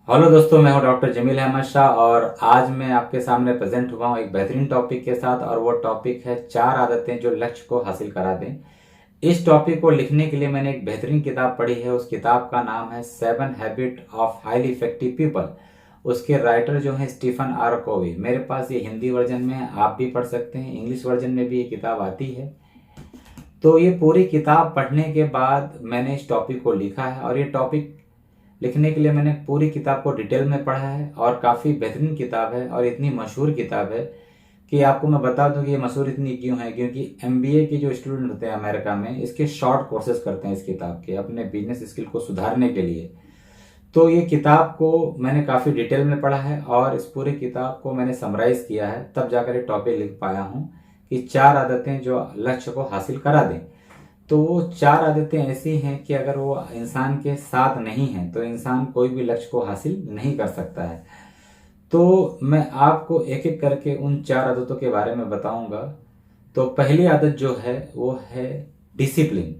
Hello दोस्तों, मैं हूं डॉक्टर जमील अहमद शाह और आज मैं आपके सामने प्रेजेंट हुआ हूं एक बेहतरीन टॉपिक के साथ। और वो टॉपिक है 4 आदतें जो लक्ष्य को हासिल करा दें। इस टॉपिक को लिखने के लिए मैंने एक बेहतरीन किताब पढ़ी है। उस किताब का नाम है 7 habit of highly effective people. उसके राइटर जो हैं स्टीफन आर कोवी। मेरे पास ये हिंदी वर्जन में है, आप भी पढ़ सकते हैं। इंग्लिश वर्जन में भी ये किताब आती है। तो ये पूरी किताब पढ़ने के बाद मैंने इस टॉपिक को लिखा है और ये टॉपिक लिखने के लिए मैंने पूरी किताब को डिटेल में पढ़ा है और काफ़ी बेहतरीन किताब है और इतनी मशहूर किताब है कि आपको मैं बता दूं कि ये मशहूर इतनी क्यों है। क्योंकि एमबीए के जो स्टूडेंट होते हैं अमेरिका में, इसके शॉर्ट कोर्सेज करते हैं इस किताब के, अपने बिजनेस स्किल को सुधारने के लिए। तो ये किताब को मैंने काफ़ी डिटेल में पढ़ा है और इस पूरी किताब को मैंने समराइज किया है, तब जाकर ये टॉपिक लिख पाया हूँ कि 4 आदतें जो लक्ष्य को हासिल करा दें। तो वो 4 आदतें ऐसी हैं कि अगर वो इंसान के साथ नहीं है तो इंसान कोई भी लक्ष्य को हासिल नहीं कर सकता है। तो मैं आपको एक एक करके उन 4 आदतों के बारे में बताऊंगा। तो पहली आदत जो है वो है डिसिप्लिन।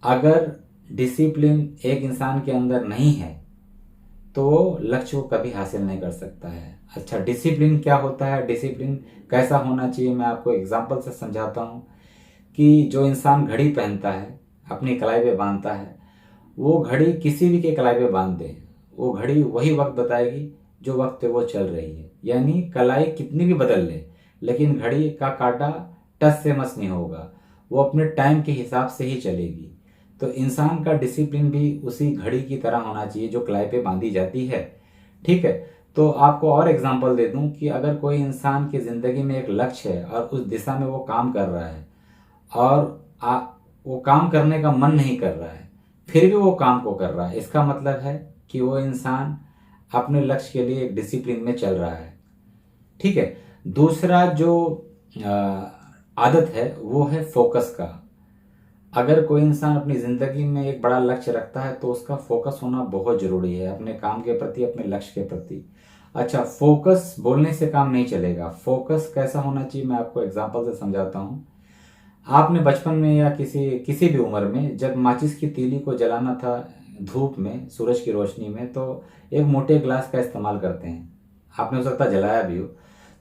अगर डिसिप्लिन एक इंसान के अंदर नहीं है तो वो लक्ष्य को कभी हासिल नहीं कर सकता है। अच्छा, डिसिप्लिन क्या होता है, डिसिप्लिन कैसा होना चाहिए, मैं आपको एग्जांपल से समझाता हूँ। कि जो इंसान घड़ी पहनता है, अपनी कलाई पे बांधता है, वो घड़ी किसी भी के कलाई पे बांध दे, वो घड़ी वही वक्त बताएगी जो वक्त पे वो चल रही है। यानी कलाई कितनी भी बदल ले, लेकिन घड़ी का काटा टस से मस नहीं होगा, वो अपने टाइम के हिसाब से ही चलेगी। तो इंसान का डिसिप्लिन भी उसी घड़ी की तरह होना चाहिए जो कलाई पे बांधी जाती है। ठीक है। तो आपको और एग्जांपल दे दूं कि अगर कोई इंसान की जिंदगी में एक लक्ष्य है और उस दिशा में वो काम कर रहा है और वो काम करने का मन नहीं कर रहा है, फिर भी वो काम को कर रहा है, इसका मतलब है कि वो इंसान अपने लक्ष्य के लिए एक डिसिप्लिन में चल रहा है। ठीक है। दूसरा जो आदत है वो है फोकस का। अगर कोई इंसान अपनी जिंदगी में एक बड़ा लक्ष्य रखता है तो उसका फोकस होना बहुत जरूरी है अपने काम के प्रति, अपने लक्ष्य के प्रति। अच्छा, फोकस बोलने से काम नहीं चलेगा। फोकस कैसा होना चाहिए, मैं आपको एग्जांपल से समझाता हूँ। आपने बचपन में या किसी किसी भी उम्र में जब माचिस की तीली को जलाना था धूप में, सूरज की रोशनी में, तो एक मोटे ग्लास का इस्तेमाल करते हैं। आपने हो सकता है जलाया भी हो।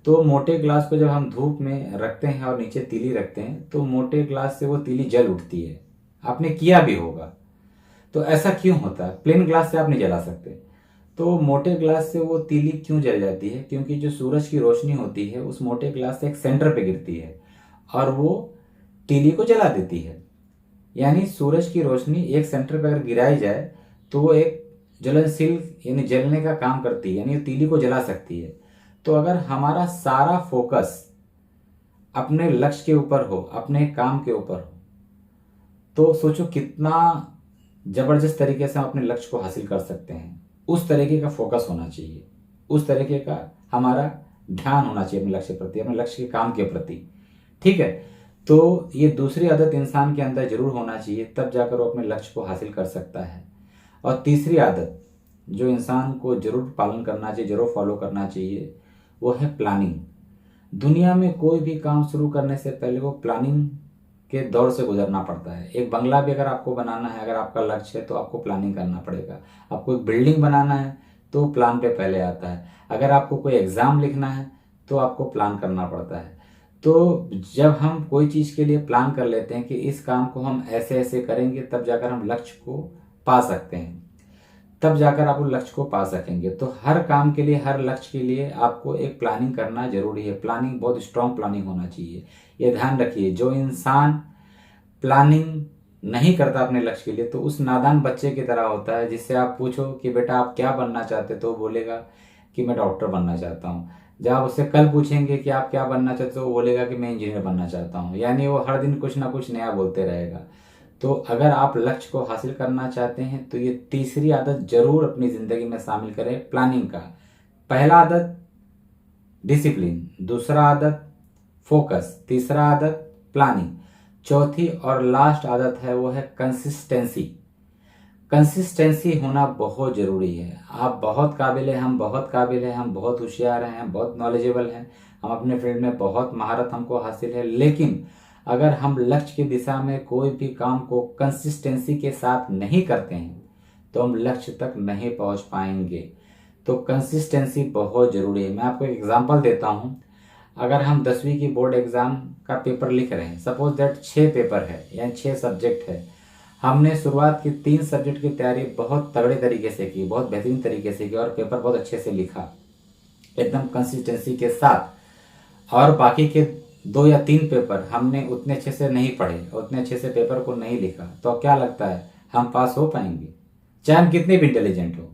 तो मोटे ग्लास को जब हम धूप में रखते हैं और नीचे तीली रखते हैं तो मोटे ग्लास से वो तीली जल उठती है। आपने किया भी होगा। तो ऐसा क्यों होता है? प्लेन ग्लास से आप नहीं जला सकते। तो मोटे ग्लास से वो तीली क्यों जल जाती है? क्योंकि जो सूरज की रोशनी होती है उस मोटे ग्लास से एक सेंटर पे गिरती है और वो तीली को जला देती है। यानी सूरज की रोशनी एक सेंटर पर अगर गिराई जाए तो वो एक ज्वलनशील यानी जलने का काम करती है, यानी तीली को जला सकती है। तो अगर हमारा सारा फोकस अपने लक्ष्य के ऊपर हो, अपने काम के ऊपर हो, तो सोचो कितना जबरदस्त तरीके से हम अपने लक्ष्य को हासिल कर सकते हैं। उस तरीके का फोकस होना चाहिए, उस तरीके का हमारा ध्यान होना चाहिए अपने लक्ष्य के प्रति, अपने लक्ष्य के काम के प्रति। ठीक है। तो ये दूसरी आदत इंसान के अंदर जरूर होना चाहिए, तब जाकर वो अपने लक्ष्य को हासिल कर सकता है। और तीसरी आदत जो इंसान को जरूर पालन करना चाहिए, जरूर फॉलो करना चाहिए, वो है प्लानिंग। दुनिया में कोई भी काम शुरू करने से पहले वो प्लानिंग के दौर से गुजरना पड़ता है। एक बंगला भी अगर आपको बनाना है, अगर आपका लक्ष्य है, तो आपको प्लानिंग करना पड़ेगा। आपको एक बिल्डिंग बनाना है तो प्लान पे पहले आता है। अगर आपको कोई एग्जाम लिखना है तो आपको प्लान करना पड़ता है। तो जब हम कोई चीज़ के लिए प्लान कर लेते हैं कि इस काम को हम ऐसे ऐसे करेंगे, तब जाकर हम लक्ष्य को पा सकते हैं, तब जाकर आप उस लक्ष्य को पा सकेंगे। तो हर काम के लिए, हर लक्ष्य के लिए आपको एक प्लानिंग करना जरूरी है। प्लानिंग बहुत स्ट्रांग प्लानिंग होना चाहिए। ये ध्यान रखिए, जो इंसान प्लानिंग नहीं करता अपने लक्ष्य के लिए तो उस नादान बच्चे की तरह होता है जिससे आप पूछो कि बेटा आप क्या बनना चाहते, तो वो बोलेगा कि मैं डॉक्टर बनना चाहता हूँ। जब आप उससे कल पूछेंगे कि आप क्या बनना चाहते हो, वो बोलेगा कि मैं इंजीनियर बनना चाहता हूँ। यानी वो हर दिन कुछ ना कुछ नया बोलते रहेगा। तो अगर आप लक्ष्य को हासिल करना चाहते हैं तो ये तीसरी आदत जरूर अपनी जिंदगी में शामिल करें, प्लानिंग का। पहला आदत डिसिप्लिन, दूसरा आदत फोकस, तीसरा आदत प्लानिंग, चौथी और लास्ट आदत है वो है कंसिस्टेंसी। कंसिस्टेंसी होना बहुत ज़रूरी है। आप बहुत काबिल हैं, हम बहुत काबिल हैं, हम बहुत होशियार हैं, हम बहुत नॉलेजेबल हैं, हम अपने फील्ड में बहुत महारत हमको हासिल है, लेकिन अगर हम लक्ष्य की दिशा में कोई भी काम को कंसिस्टेंसी के साथ नहीं करते हैं तो हम लक्ष्य तक नहीं पहुंच पाएंगे। तो कंसिस्टेंसी बहुत ज़रूरी है। मैं आपको एक एग्जांपल देता हूँ। अगर हम 10वीं की बोर्ड एग्ज़ाम का पेपर लिख रहे हैं, सपोज दैट 6 पेपर है या 6 सब्जेक्ट है, हमने शुरुआत की 3 सब्जेक्ट की तैयारी बहुत तगड़े तरीके से की, बहुत बेहतरीन तरीके से की और पेपर बहुत अच्छे से लिखा एकदम कंसिस्टेंसी के साथ, और बाकी के 2 या 3 पेपर हमने उतने अच्छे से नहीं पढ़े, उतने अच्छे से पेपर को नहीं लिखा, तो क्या लगता है हम पास हो पाएंगे? चाहे हम कितने भी इंटेलिजेंट हो,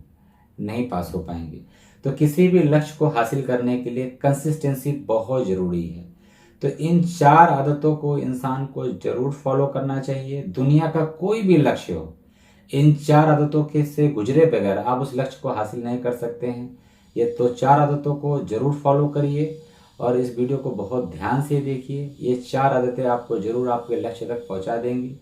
नहीं पास हो पाएंगे। तो किसी भी लक्ष्य को हासिल करने के लिए कंसिस्टेंसी बहुत ज़रूरी है। तो इन 4 आदतों को इंसान को जरूर फॉलो करना चाहिए। दुनिया का कोई भी लक्ष्य हो, इन 4 आदतों के से गुजरे बगैर आप उस लक्ष्य को हासिल नहीं कर सकते हैं। ये तो 4 आदतों को जरूर फॉलो करिए और इस वीडियो को बहुत ध्यान से देखिए। ये 4 आदतें आपको जरूर आपके लक्ष्य तक पहुंचा देंगी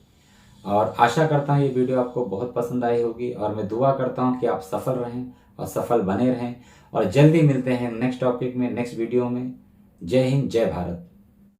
और आशा करता हूँ ये वीडियो आपको बहुत पसंद आई होगी और मैं दुआ करता हूँ कि आप सफल रहें और सफल बने रहें। और जल्दी मिलते हैं नेक्स्ट टॉपिक में, नेक्स्ट वीडियो में। जय हिंद, जय भारत।